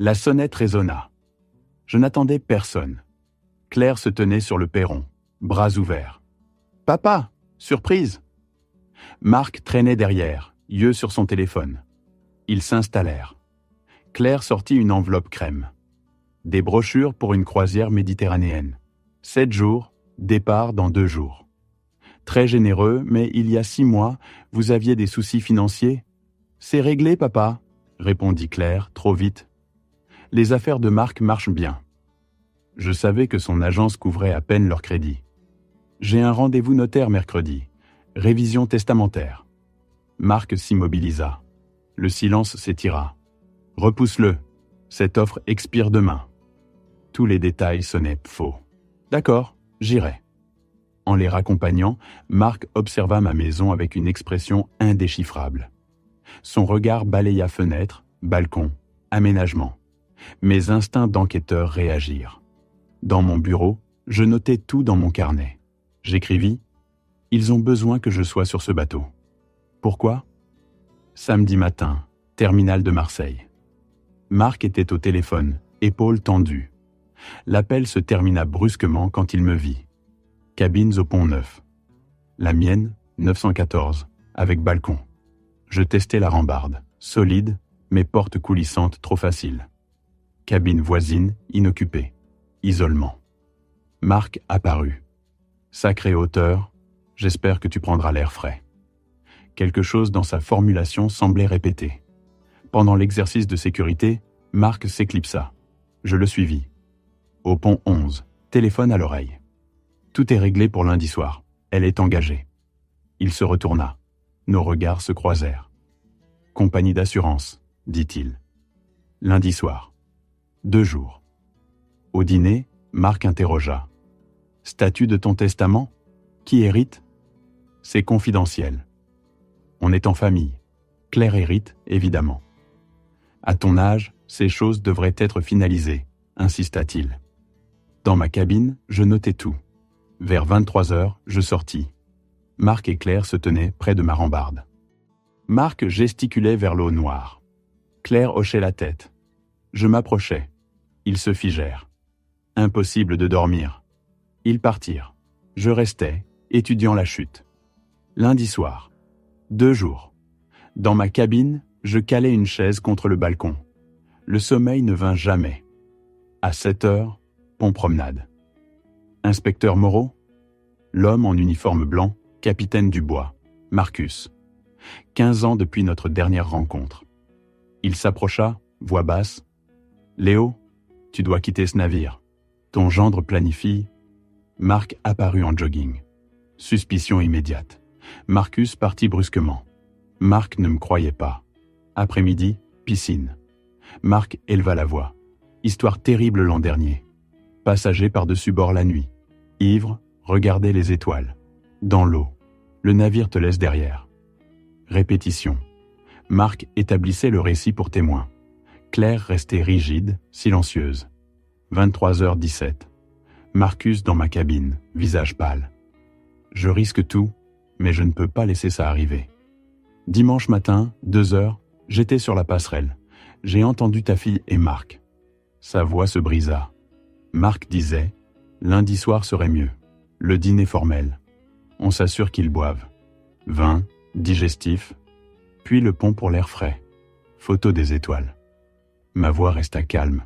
La sonnette résonna. Je n'attendais personne. Claire se tenait sur le perron, bras ouverts. « Papa, surprise !» Marc traînait derrière, yeux sur son téléphone. Ils s'installèrent. Claire sortit une enveloppe crème. Des brochures pour une croisière méditerranéenne. 7 jours, départ dans 2 jours. Très généreux, mais il y a 6 mois, vous aviez des soucis financiers ? C'est réglé, papa, répondit Claire, trop vite. Les affaires de Marc marchent bien. Je savais que son agence couvrait à peine leur crédit. J'ai un rendez-vous notaire mercredi. Révision testamentaire. Marc s'immobilisa. Le silence s'étira. Repousse-le. Cette offre expire demain. Tous les détails sonnaient faux. D'accord, j'irai. En les raccompagnant, Marc observa ma maison avec une expression indéchiffrable. Son regard balaya fenêtre, balcon, aménagement. Mes instincts d'enquêteur réagirent. Dans mon bureau, je notais tout dans mon carnet. J'écrivis « Ils ont besoin que je sois sur ce bateau. » Pourquoi ? Samedi matin, terminal de Marseille. Marc était au téléphone, épaules tendues. L'appel se termina brusquement quand il me vit. Cabines au Pont-Neuf. La mienne, 914, avec balcon. Je testais la rambarde, solide, mais porte coulissante trop facile. Cabine voisine, inoccupée. Isolement. Marc apparut. Sacrée hauteur, j'espère que tu prendras l'air frais. Quelque chose dans sa formulation semblait répéter. Pendant l'exercice de sécurité, Marc s'éclipsa. Je le suivis. Au pont 11, téléphone à l'oreille. Tout est réglé pour lundi soir. Elle est engagée. Il se retourna. Nos regards se croisèrent. Compagnie d'assurance, dit-il. Lundi soir. 2 jours. Au dîner, Marc interrogea. Statut de ton testament ? Qui hérite ? C'est confidentiel. On est en famille. Claire hérite, évidemment. À ton âge, ces choses devraient être finalisées, insista-t-il. Dans ma cabine, je notais tout. Vers 23h, je sortis. Marc et Claire se tenaient près de ma rambarde. Marc gesticulait vers l'eau noire. Claire hochait la tête. Je m'approchai. Ils se figèrent. Impossible de dormir. Ils partirent. Je restai, étudiant la chute. Lundi soir. 2 jours. Dans ma cabine, je calai une chaise contre le balcon. Le sommeil ne vint jamais. À 7h, pont-promenade. Inspecteur Moreau ? L'homme en uniforme blanc, capitaine du bois, Marcus. 15 ans depuis notre dernière rencontre. Il s'approcha, voix basse. « Léo, tu dois quitter ce navire. Ton gendre planifie. » Marc apparut en jogging. Suspicion immédiate. Marcus partit brusquement. Marc ne me croyait pas. Après-midi, piscine. Marc éleva la voix. Histoire terrible l'an dernier. Passager par-dessus bord la nuit. Ivre, regardez les étoiles. Dans l'eau. Le navire te laisse derrière. Répétition. Marc établissait le récit pour témoin. Claire restait rigide, silencieuse. 23h17. Marcus dans ma cabine, visage pâle. Je risque tout, mais je ne peux pas laisser ça arriver. Dimanche matin, 2h, j'étais sur la passerelle. J'ai entendu ta fille et Marc. Sa voix se brisa. Marc disait « Lundi soir serait mieux. Le dîner formel. On s'assure qu'ils boivent. Vin, digestif, puis le pont pour l'air frais. Photo des étoiles. » Ma voix resta calme.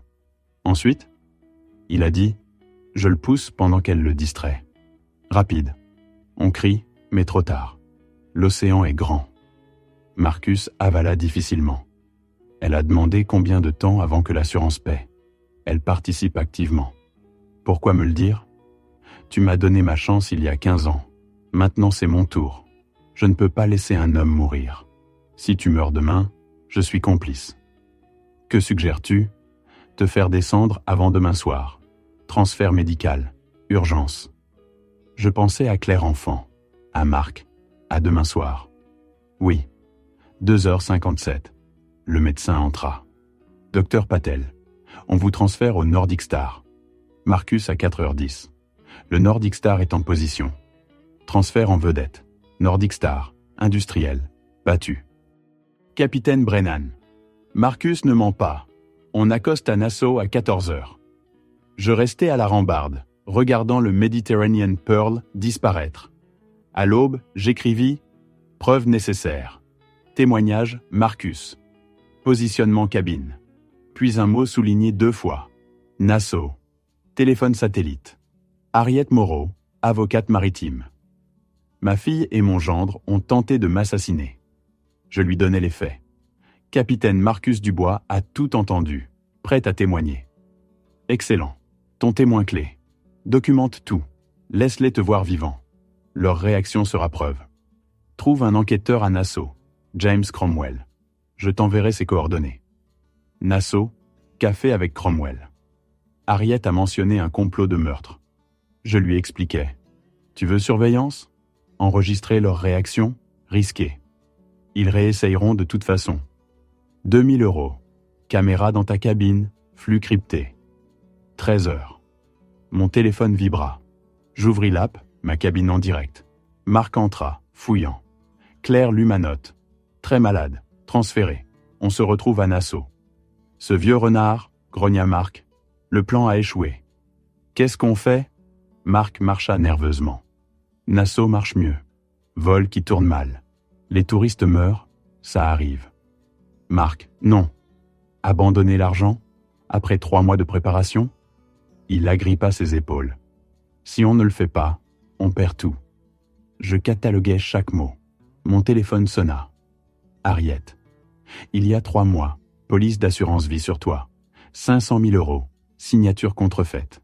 Ensuite, il a dit « Je le pousse pendant qu'elle le distrait. Rapide. On crie, mais trop tard. L'océan est grand. » Marcus avala difficilement. Elle a demandé combien de temps avant que l'assurance paie. Elle participe activement. Pourquoi me le dire ? Tu m'as donné ma chance il y a 15 ans. Maintenant c'est mon tour. Je ne peux pas laisser un homme mourir. Si tu meurs demain, je suis complice. Que suggères-tu ? Te faire descendre avant demain soir. Transfert médical. Urgence. Je pensais à Claire enfant, à Marc, à demain soir. Oui. 2h57. Le médecin entra. Docteur Patel, on vous transfère au Nordic Star. Marcus à 4h10. Le Nordic Star est en position. Transfert en vedette. Nordic Star, industriel, battu. Capitaine Brennan. Marcus ne ment pas. On accoste à Nassau à 14 heures. Je restais à la rambarde, regardant le Mediterranean Pearl disparaître. À l'aube, j'écrivis « Preuve nécessaire ». Témoignage Marcus. Positionnement cabine. Puis un mot souligné 2 fois. Nassau. Téléphone satellite. Harriet Moreau, avocate maritime. Ma fille et mon gendre ont tenté de m'assassiner. Je lui donnai les faits. Capitaine Marcus Dubois a tout entendu, prêt à témoigner. Excellent. Ton témoin clé. Documente tout. Laisse-les te voir vivants. Leur réaction sera preuve. Trouve un enquêteur à Nassau, James Cromwell. Je t'enverrai ses coordonnées. Nassau, café avec Cromwell. Harriet a mentionné un complot de meurtre. Je lui expliquai. Tu veux surveillance? Enregistrer leurs réactions? Risqué. Ils réessayeront de toute façon. 2000 €. Caméra dans ta cabine, flux crypté. 13 heures. Mon téléphone vibra. J'ouvris l'app, ma cabine en direct. Marc entra, fouillant. Claire lut ma note. Très malade, transféré. On se retrouve à Nassau. Ce vieux renard, grogna Marc. Le plan a échoué. Qu'est-ce qu'on fait? Marc marcha nerveusement. Nassau marche mieux. Vol qui tourne mal. Les touristes meurent, ça arrive. Marc, non. Abandonner l'argent? Après 3 mois de préparation? Il agrippa ses épaules. Si on ne le fait pas, on perd tout. Je cataloguais chaque mot. Mon téléphone sonna. Harriet. Il y a 3 mois, police d'assurance vie sur toi. 500 000 €, signature contrefaite.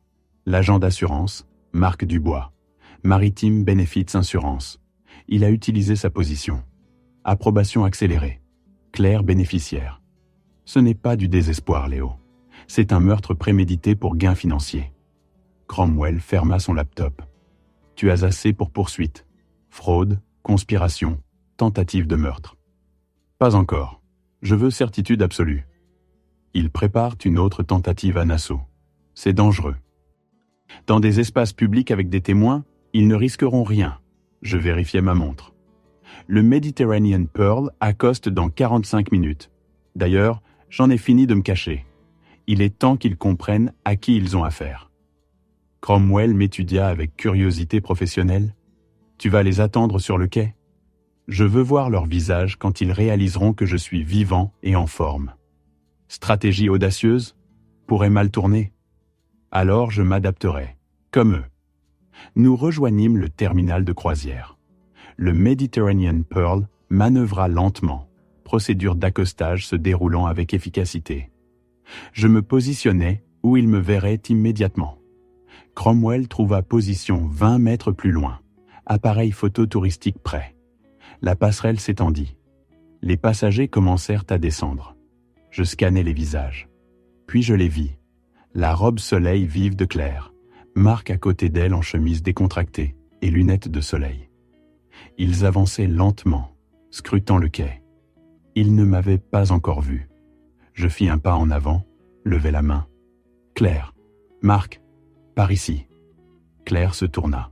L'agent d'assurance, Marc Dubois. Maritime Benefits Insurance. Il a utilisé sa position. Approbation accélérée. Claire bénéficiaire. Ce n'est pas du désespoir, Léo. C'est un meurtre prémédité pour gain financier. Cromwell ferma son laptop. Tu as assez pour poursuite. Fraude, conspiration, tentative de meurtre. Pas encore. Je veux certitude absolue. Ils préparent une autre tentative à Nassau. C'est dangereux. Dans des espaces publics avec des témoins, ils ne risqueront rien. Je vérifiais ma montre. Le Mediterranean Pearl accoste dans 45 minutes. D'ailleurs, j'en ai fini de me cacher. Il est temps qu'ils comprennent à qui ils ont affaire. Cromwell m'étudia avec curiosité professionnelle. Tu vas les attendre sur le quai? Je veux voir leur visage quand ils réaliseront que je suis vivant et en forme. Stratégie audacieuse? Pourrait mal tourner? Alors je m'adapterai, comme eux. Nous rejoignîmes le terminal de croisière. Le Mediterranean Pearl manœuvra lentement, procédure d'accostage se déroulant avec efficacité. Je me positionnais où il me verrait immédiatement. Cromwell trouva position 20 mètres plus loin, appareil photo touristique prêt. La passerelle s'étendit. Les passagers commencèrent à descendre. Je scannais les visages. Puis je les vis. La robe soleil vive de Claire, Marc à côté d'elle en chemise décontractée et lunettes de soleil. Ils avançaient lentement, scrutant le quai. Ils ne m'avaient pas encore vu. Je fis un pas en avant, levai la main. Claire, Marc, par ici. Claire se tourna.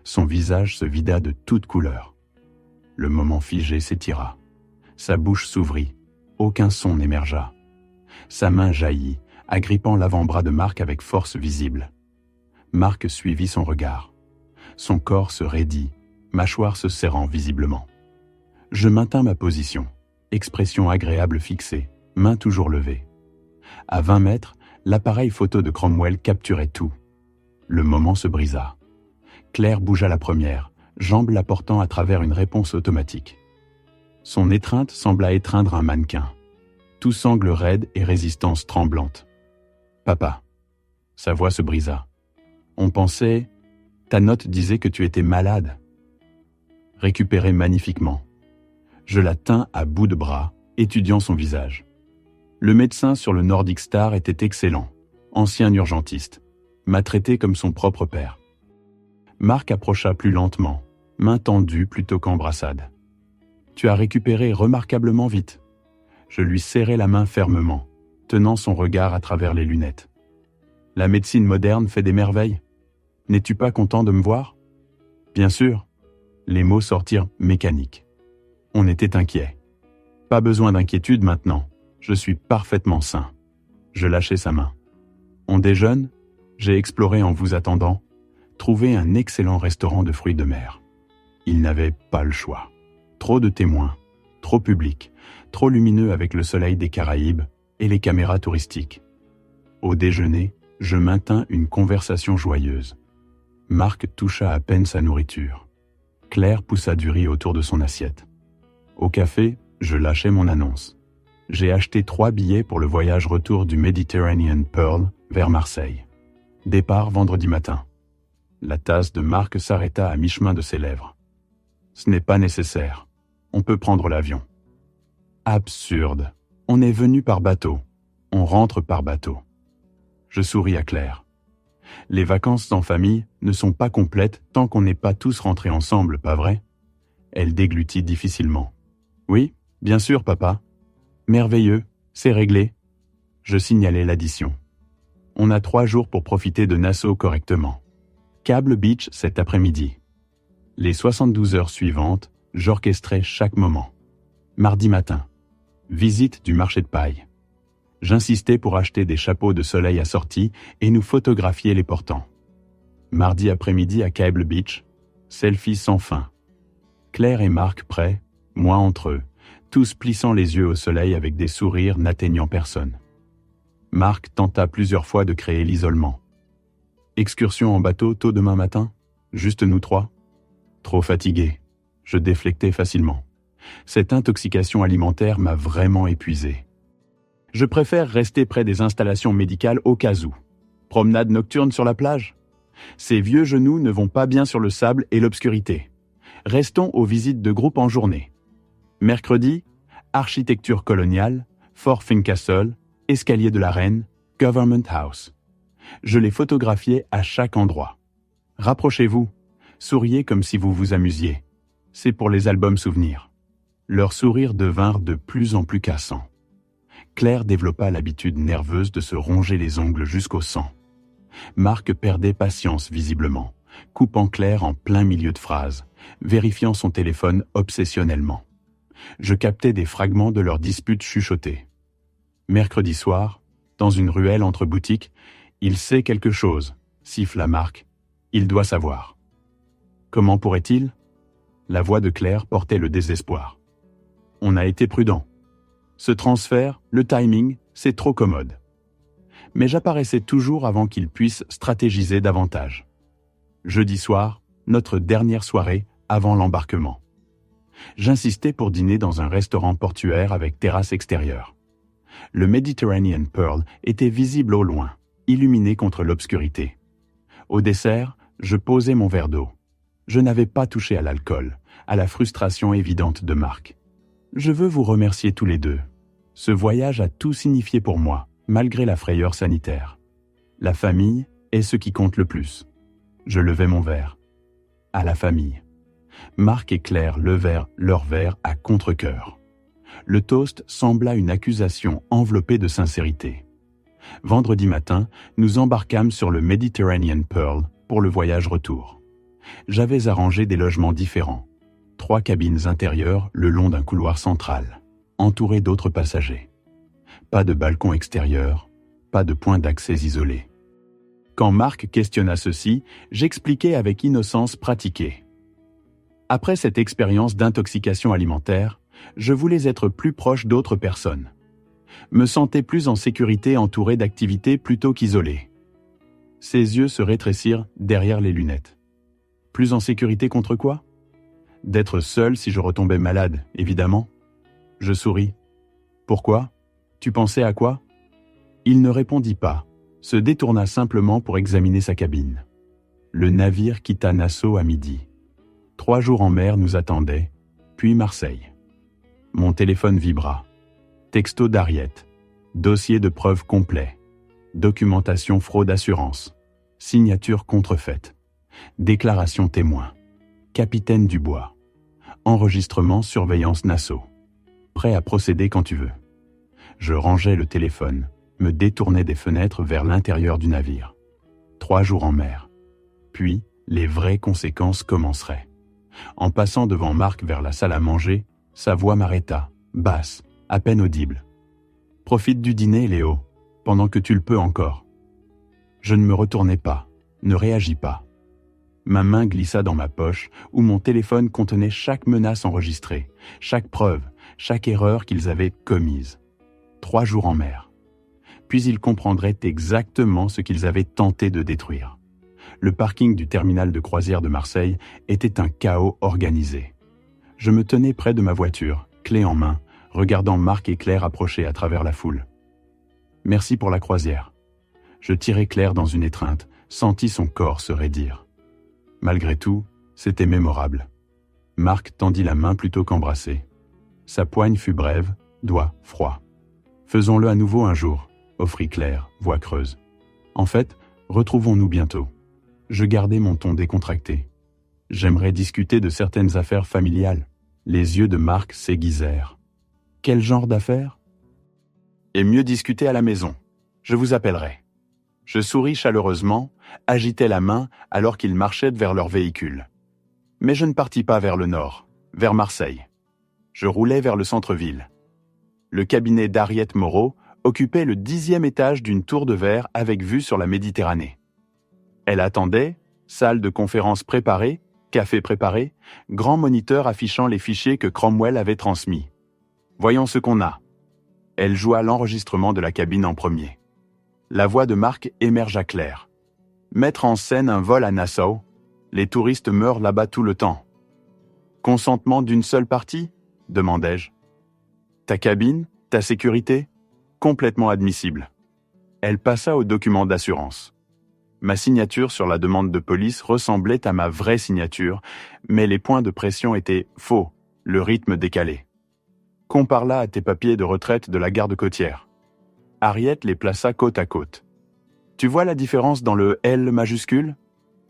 Son visage se vida de toutes couleurs. Le moment figé s'étira. Sa bouche s'ouvrit. Aucun son n'émergea. Sa main jaillit, agrippant l'avant-bras de Marc avec force visible. Marc suivit son regard. Son corps se raidit, mâchoire se serrant visiblement. Je maintins ma position, expression agréable fixée, main toujours levée. À 20 mètres, l'appareil photo de Cromwell capturait tout. Le moment se brisa. Claire bougea la première, jambe la portant à travers une réponse automatique. Son étreinte sembla étreindre un mannequin. Tout sangle raide et résistance tremblante. « Papa !» Sa voix se brisa. « On pensait... Ta note disait que tu étais malade. » Récupérée magnifiquement. Je la tins à bout de bras, étudiant son visage. Le médecin sur le Nordic Star était excellent, ancien urgentiste, m'a traité comme son propre père. Marc approcha plus lentement, main tendue plutôt qu'embrassade. « Tu as récupéré remarquablement vite. » Je lui serrai la main fermement, tenant son regard à travers les lunettes. « La médecine moderne fait des merveilles. N'es-tu pas content de me voir ?» Bien sûr. Les mots sortirent mécaniques. On était inquiet. Pas besoin d'inquiétude maintenant. Je suis parfaitement sain. Je lâchai sa main. On déjeune? J'ai exploré en vous attendant, trouvé un excellent restaurant de fruits de mer. Il n'avait pas le choix. Trop de témoins, trop public, trop lumineux avec le soleil des Caraïbes et les caméras touristiques. Au déjeuner, je maintins une conversation joyeuse. Marc toucha à peine sa nourriture. Claire poussa du riz autour de son assiette. Au café, je lâchai mon annonce. J'ai acheté 3 billets pour le voyage retour du Mediterranean Pearl vers Marseille. Départ vendredi matin. La tasse de Marc s'arrêta à mi-chemin de ses lèvres. Ce n'est pas nécessaire. On peut prendre l'avion. Absurde. On est venu par bateau. On rentre par bateau. Je souris à Claire. Les vacances en famille ne sont pas complètes tant qu'on n'est pas tous rentrés ensemble, pas vrai? Elle déglutit difficilement. Oui, bien sûr, papa. Merveilleux, c'est réglé. Je signalai l'addition. On a 3 jours pour profiter de Nassau correctement. Cable Beach cet après-midi. Les 72 heures suivantes, j'orchestrais chaque moment. Mardi matin. Visite du marché de paille. J'insistais pour acheter des chapeaux de soleil assortis et nous photographier les portants. Mardi après-midi à Cable Beach, selfie sans fin. Claire et Marc près, moi entre eux, tous plissant les yeux au soleil avec des sourires n'atteignant personne. Marc tenta plusieurs fois de créer l'isolement. Excursion en bateau tôt demain matin? Juste nous 3? Trop fatigué. Je déflectais facilement. Cette intoxication alimentaire m'a vraiment épuisé. Je préfère rester près des installations médicales au cas où. Promenade nocturne sur la plage? Ces vieux genoux ne vont pas bien sur le sable et l'obscurité. Restons aux visites de groupe en journée. Mercredi, architecture coloniale, Fort Fincastle, escalier de la Reine, Government House. Je les photographiais à chaque endroit. Rapprochez-vous, souriez comme si vous vous amusiez. C'est pour les albums souvenirs. Leurs sourires devinrent de plus en plus cassants. Claire développa l'habitude nerveuse de se ronger les ongles jusqu'au sang. Marc perdait patience visiblement, coupant Claire en plein milieu de phrase, vérifiant son téléphone obsessionnellement. Je captais des fragments de leur dispute chuchotée. Mercredi soir, dans une ruelle entre boutiques, il sait quelque chose, siffla Marc. Il doit savoir. Comment pourrait-il? La voix de Claire portait le désespoir. On a été prudent. Ce transfert, le timing, c'est trop commode. Mais j'apparaissais toujours avant qu'il puisse stratégiser davantage. Jeudi soir, notre dernière soirée avant l'embarquement. J'insistais pour dîner dans un restaurant portuaire avec terrasse extérieure. Le Mediterranean Pearl était visible au loin, illuminé contre l'obscurité. Au dessert, je posais mon verre d'eau. Je n'avais pas touché à l'alcool, à la frustration évidente de Marc. Je veux vous remercier tous les deux. Ce voyage a tout signifié pour moi, malgré la frayeur sanitaire. La famille est ce qui compte le plus. Je levai mon verre. À la famille. Marc et Claire levèrent leur verre à contre-cœur. Le toast sembla une accusation enveloppée de sincérité. Vendredi matin, nous embarquâmes sur le Mediterranean Pearl pour le voyage retour. J'avais arrangé des logements différents. 3 cabines intérieures le long d'un couloir central, entourées d'autres passagers. Pas de balcon extérieur, pas de point d'accès isolé. Quand Marc questionna ceci, j'expliquai avec innocence pratiquée. Après cette expérience d'intoxication alimentaire, je voulais être plus proche d'autres personnes. Me sentais plus en sécurité entouré d'activités plutôt qu'isolé. Ses yeux se rétrécirent derrière les lunettes. Plus en sécurité contre quoi? D'être seul si je retombais malade, évidemment. Je souris. Pourquoi? Tu pensais à quoi? Il ne répondit pas, se détourna simplement pour examiner sa cabine. Le navire quitta Nassau à midi. 3 jours en mer nous attendaient, puis Marseille. Mon téléphone vibra. Texto d'Ariet. Dossier de preuves complet. Documentation fraude assurance. Signature contrefaite. Déclaration témoin. Capitaine Dubois. Enregistrement surveillance Nassau. Prêt à procéder quand tu veux. Je rangeais le téléphone, me détournais des fenêtres vers l'intérieur du navire. 3 jours en mer. Puis, les vraies conséquences commenceraient. En passant devant Marc vers la salle à manger, sa voix m'arrêta, basse, à peine audible. « Profite du dîner, Léo. pendant que tu le peux encore. » Je ne me retournai pas, ne réagis pas. Ma main glissa dans ma poche où mon téléphone contenait chaque menace enregistrée, chaque preuve, chaque erreur qu'ils avaient commise. 3 jours en mer. Puis ils comprendraient exactement ce qu'ils avaient tenté de détruire. Le parking du terminal de croisière de Marseille était un chaos organisé. Je me tenais près de ma voiture, clé en main, regardant Marc et Claire approcher à travers la foule. « Merci pour la croisière. » Je tirai Claire dans une étreinte, sentis son corps se raidir. Malgré tout, c'était mémorable. Marc tendit la main plutôt qu'embrasser. Sa poigne fut brève, doigt froid. « Faisons-le à nouveau un jour, » offrit Claire, voix creuse. « En fait, retrouvons-nous bientôt. » Je gardai mon ton décontracté. J'aimerais discuter de certaines affaires familiales. Les yeux de Marc s'aiguisèrent. « Quel genre d'affaires ?»« Et mieux discuter à la maison. Je vous appellerai. » Je souris chaleureusement, agitai la main alors qu'ils marchaient vers leur véhicule. Mais je ne partis pas vers le nord, vers Marseille. Je roulais vers le centre-ville. Le cabinet d'Harriet Moreau occupait le 10e étage d'une tour de verre avec vue sur la Méditerranée. Elle attendait, salle de conférence préparée, café préparé, grand moniteur affichant les fichiers que Cromwell avait transmis. Voyons ce qu'on a. Elle joua l'enregistrement de la cabine en premier. La voix de Marc émergea claire. Mettre en scène un vol à Nassau, les touristes meurent là-bas tout le temps. Consentement d'une seule partie ? Demandai-je. Ta cabine, ta sécurité ? Complètement admissible. Elle passa au document d'assurance. Ma signature sur la demande de police ressemblait à ma vraie signature, mais les points de pression étaient faux, le rythme décalé. Compare-la à tes papiers de retraite de la garde côtière. Harriet les plaça côte à côte. Tu vois la différence dans le L majuscule ?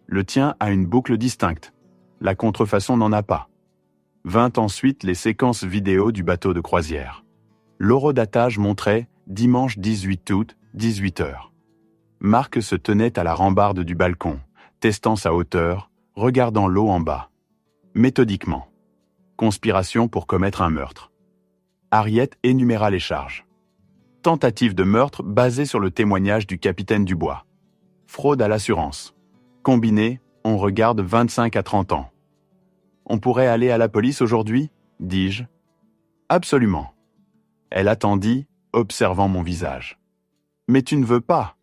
Le tien a une boucle distincte. La contrefaçon n'en a pas. Vint ensuite les séquences vidéo du bateau de croisière. L'horodatage montrait dimanche 18 août, 18h. Marc se tenait à la rambarde du balcon, testant sa hauteur, regardant l'eau en bas. Méthodiquement. Conspiration pour commettre un meurtre. Harriet énuméra les charges. Tentative de meurtre basée sur le témoignage du capitaine Dubois. Fraude à l'assurance. Combiné, on regarde 25 à 30 ans. On pourrait aller à la police aujourd'hui ? Dis-je. Absolument. Elle attendit, observant mon visage. Mais tu ne veux pas.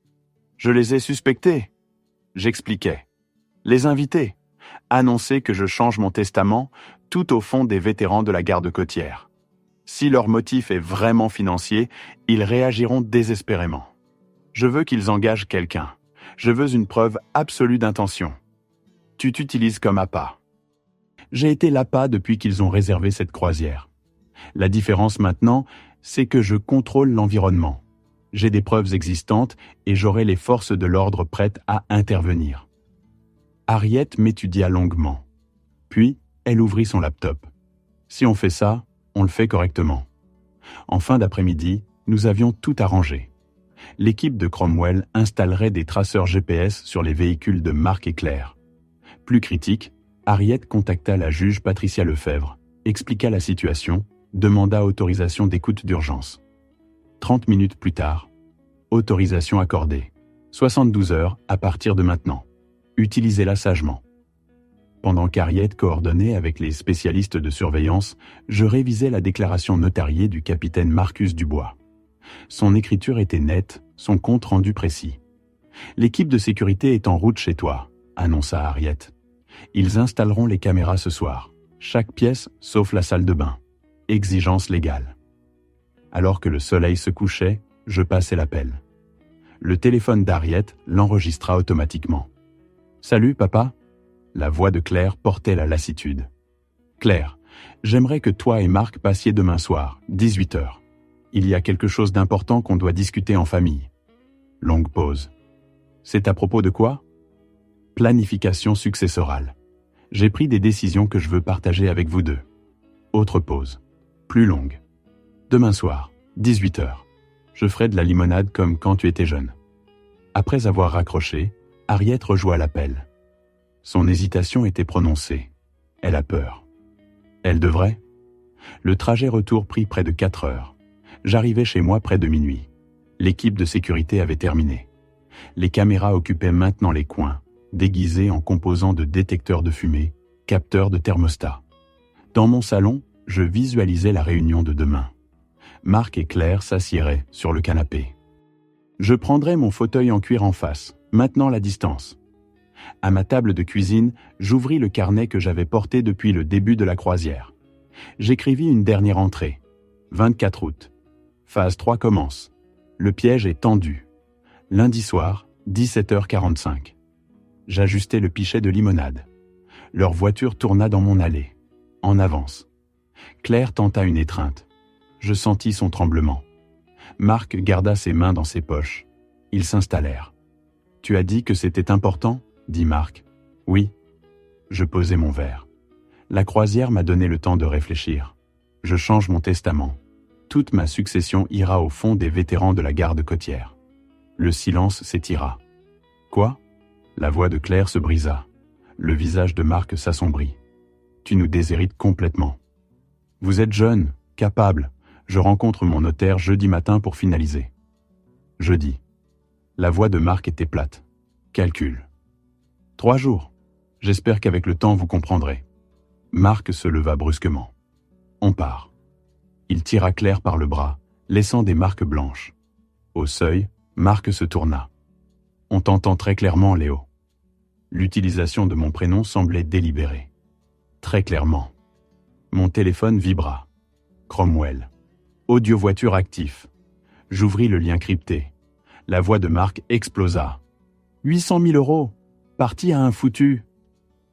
Je les ai suspectés. J'expliquais. Les inviter. Annoncer que je change mon testament tout au fond des vétérans de la garde côtière. Si leur motif est vraiment financier, ils réagiront désespérément. Je veux qu'ils engagent quelqu'un. Je veux une preuve absolue d'intention. Tu t'utilises comme appât. J'ai été l'appât depuis qu'ils ont réservé cette croisière. La différence maintenant, c'est que je contrôle l'environnement. J'ai des preuves existantes et j'aurai les forces de l'ordre prêtes à intervenir. Harriet m'étudia longuement. Puis, elle ouvrit son laptop. Si on fait ça, on le fait correctement. En fin d'après-midi, nous avions tout arrangé. L'équipe de Cromwell installerait des traceurs GPS sur les véhicules de Marc et Claire. Plus critique, Harriet contacta la juge Patricia Lefebvre, expliqua la situation, demanda autorisation d'écoute d'urgence. 30 minutes plus tard, autorisation accordée. 72 heures à partir de maintenant. Utilisez-la sagement. Pendant qu'Harriet coordonnait avec les spécialistes de surveillance, je révisais la déclaration notariée du capitaine Marcus Dubois. Son écriture était nette, son compte rendu précis. « L'équipe de sécurité est en route chez toi », annonça Harriet. « Ils installeront les caméras ce soir. Chaque pièce sauf la salle de bain. Exigence légale. » Alors que le soleil se couchait, je passai l'appel. Le téléphone d'Harriet l'enregistra automatiquement. « Salut, papa ?» La voix de Claire portait la lassitude. « Claire, j'aimerais que toi et Marc passiez demain soir, 18h. Il y a quelque chose d'important qu'on doit discuter en famille. » Longue pause. « C'est à propos de quoi ? » Planification successorale. J'ai pris des décisions que je veux partager avec vous deux. Autre pause. Plus longue. Demain soir, 18h. Je ferai de la limonade comme quand tu étais jeune. Après avoir raccroché, Harriet rejoint l'appel. Son hésitation était prononcée. Elle a peur. Elle devrait ? Le trajet retour prit près de 4 heures. J'arrivai chez moi près de minuit. L'équipe de sécurité avait terminé. Les caméras occupaient maintenant les coins, déguisées en composants de détecteurs de fumée, capteurs de thermostat. Dans mon salon, je visualisais la réunion de demain. Marc et Claire s'assieraient sur le canapé. Je prendrais mon fauteuil en cuir en face, maintenant la distance. À ma table de cuisine, j'ouvris le carnet que j'avais porté depuis le début de la croisière. J'écrivis une dernière entrée. 24 août. Phase 3 commence. Le piège est tendu. Lundi soir, 17h45. J'ajustais le pichet de limonade. Leur voiture tourna dans mon allée. En avance. Claire tenta une étreinte. Je sentis son tremblement. Marc garda ses mains dans ses poches. Ils s'installèrent. « Tu as dit que c'était important ?» dit Marc. « Oui. » Je posai mon verre. La croisière m'a donné le temps de réfléchir. Je change mon testament. Toute ma succession ira au fond des vétérans de la garde côtière. Le silence s'étira. « Quoi ?» La voix de Claire se brisa. Le visage de Marc s'assombrit. « Tu nous déshérites complètement. Vous êtes jeune, capable. Je rencontre mon notaire jeudi matin pour finaliser. » Jeudi. La voix de Marc était plate. Calcul. 3 jours. J'espère qu'avec le temps vous comprendrez. Marc se leva brusquement. On part. Il tira Claire par le bras, laissant des marques blanches. Au seuil, Marc se tourna. On t'entend très clairement, Léo. L'utilisation de mon prénom semblait délibérée. Très clairement. Mon téléphone vibra. Cromwell. Audio voiture actif. J'ouvris le lien crypté. La voix de Marc explosa. 800 000 euros. Parti à un foutu.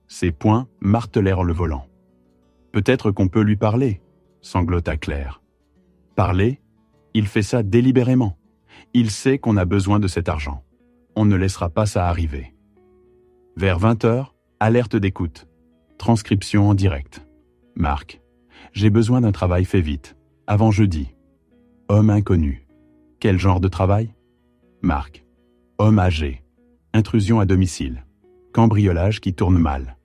Ses poings martelèrent le volant. Peut-être qu'on peut lui parler, sanglota Claire. Parler? Il fait ça délibérément. Il sait qu'on a besoin de cet argent. On ne laissera pas ça arriver. Vers 20h, alerte d'écoute. Transcription en direct. Marc. J'ai besoin d'un travail fait vite. Avant jeudi. Homme inconnu. Quel genre de travail? Marc. Homme âgé. Intrusion à domicile. Cambriolage qui tourne mal.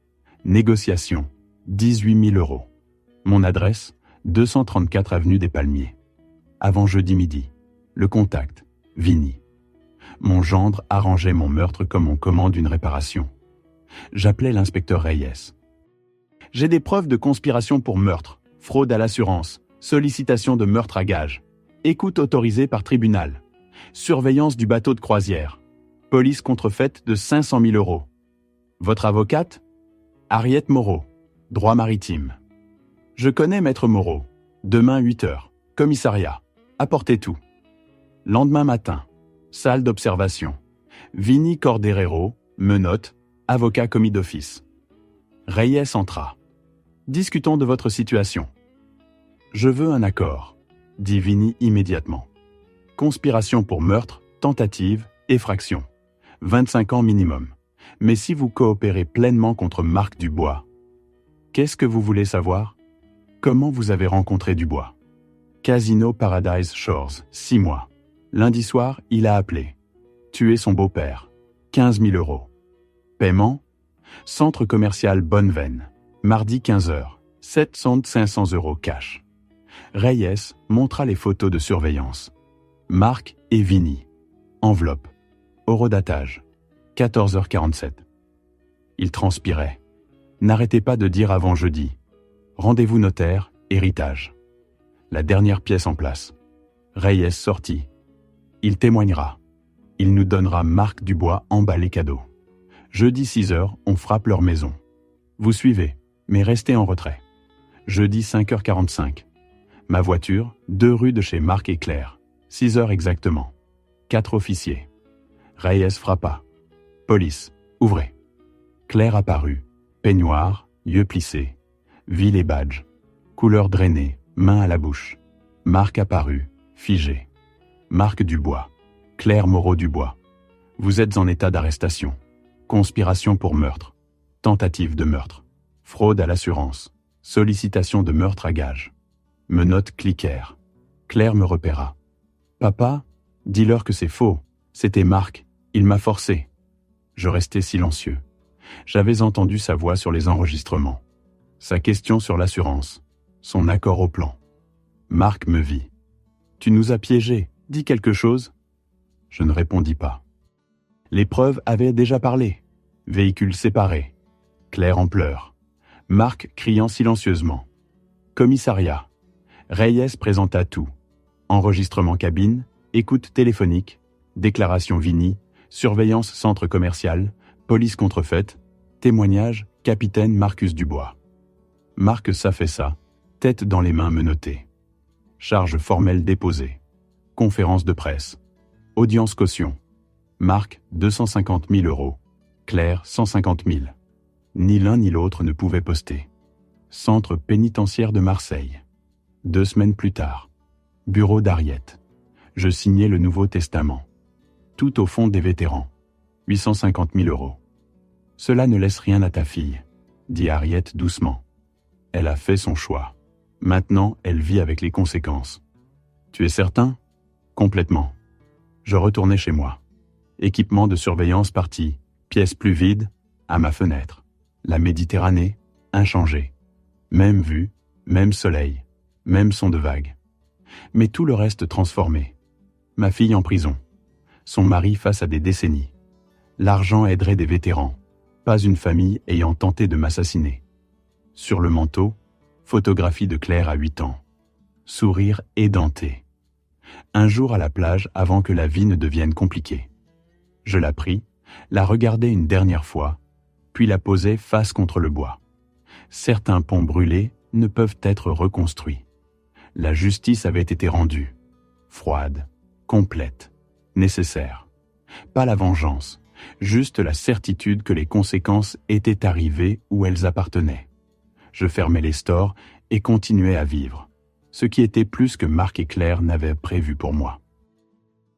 Négociation. 18 000 euros. Mon adresse, 234 avenue des Palmiers. Avant jeudi midi. Le contact. Vinny. Mon gendre arrangeait mon meurtre comme on commande une réparation. J'appelais l'inspecteur Reyes. J'ai des preuves de conspiration pour meurtre, fraude à l'assurance, sollicitation de meurtre à gage, écoute autorisée par tribunal, surveillance du bateau de croisière, police contrefaite de 500 000 euros. Votre avocate? Harriet Moreau, droit maritime. Je connais Maître Moreau. Demain 8h, commissariat. Apportez tout. Lendemain matin, salle d'observation. Vinny Corderero, menottes, avocat commis d'office. Reyes entra. Discutons de votre situation. Je veux un accord, dit Vinny immédiatement. Conspiration pour meurtre, tentative, effraction. 25 ans minimum. Mais si vous coopérez pleinement contre Marc Dubois, qu'est-ce que vous voulez savoir? Comment vous avez rencontré Dubois? Casino Paradise Shores, 6 mois. Lundi soir, il a appelé. Tué son beau-père. 15 000 euros. Paiement? Centre commercial Bonneveine. Mardi 15h. 500 euros cash. Reyes montra les photos de surveillance. Marc et Vinny. Enveloppe. Horodatage. 14h47. Il transpirait. N'arrêtez pas de dire avant jeudi. Rendez-vous notaire, héritage. La dernière pièce en place. Reyes sortit. Il témoignera. Il nous donnera Marc Dubois emballé cadeau. Jeudi 6h, on frappe leur maison. Vous suivez, mais restez en retrait. Jeudi 5h45. Ma voiture, 2 rue de chez Marc et Claire. 6h exactement. 4 officiers. Reyes frappa. Police, ouvrez. Claire apparut. Peignoir, yeux plissés. Vit les badges. Couleur drainée, main à la bouche. Marc apparut, figé. Marc Dubois. Claire Moreau-Dubois. Vous êtes en état d'arrestation. Conspiration pour meurtre. Tentative de meurtre. Fraude à l'assurance. Sollicitation de meurtre à gage. Menottes cliquèrent. Claire me repéra. Papa, dis-leur que c'est faux. C'était Marc. Il m'a forcé. Je restais silencieux. J'avais entendu sa voix sur les enregistrements. Sa question sur l'assurance. Son accord au plan. Marc me vit. Tu nous as piégés. Dis quelque chose. Je ne répondis pas. Les preuves avaient déjà parlé. Véhicules séparés. Claire en pleurs. Marc criant silencieusement. Commissariat. Reyes présenta tout. Enregistrement cabine, écoute téléphonique, déclaration Vigny, surveillance centre commercial, police contrefaite, témoignage capitaine Marcus Dubois. Marc s'affaissa, tête dans les mains menottées. Charge formelle déposée. Conférence de presse. Audience caution. Marc, 250 000 €. Claire, 150 000. Ni l'un ni l'autre ne pouvait poster. Centre pénitentiaire de Marseille. 2 semaines plus tard. Bureau d'Ariette. Je signais le Nouveau Testament. Tout au fond des vétérans. 850 000 €. Cela ne laisse rien à ta fille, dit Ariette doucement. Elle a fait son choix. Maintenant, elle vit avec les conséquences. Tu es certain ? Complètement. Je retournai chez moi. Équipement de surveillance parti, pièce plus vide, à ma fenêtre. La Méditerranée, inchangée. Même vue, même soleil, même son de vagues. Mais tout le reste transformé. Ma fille en prison. Son mari face à des décennies. L'argent aiderait des vétérans, pas une famille ayant tenté de m'assassiner. Sur le manteau, photographie de Claire à 8 ans. Sourire édenté. Un jour à la plage avant que la vie ne devienne compliquée. Je la pris, la regardai une dernière fois, puis la posai face contre le bois. Certains ponts brûlés ne peuvent être reconstruits. La justice avait été rendue. Froide, complète, nécessaire. Pas la vengeance, juste la certitude que les conséquences étaient arrivées où elles appartenaient. Je fermais les stores et continuais à vivre, ce qui était plus que Marc et Claire n'avaient prévu pour moi.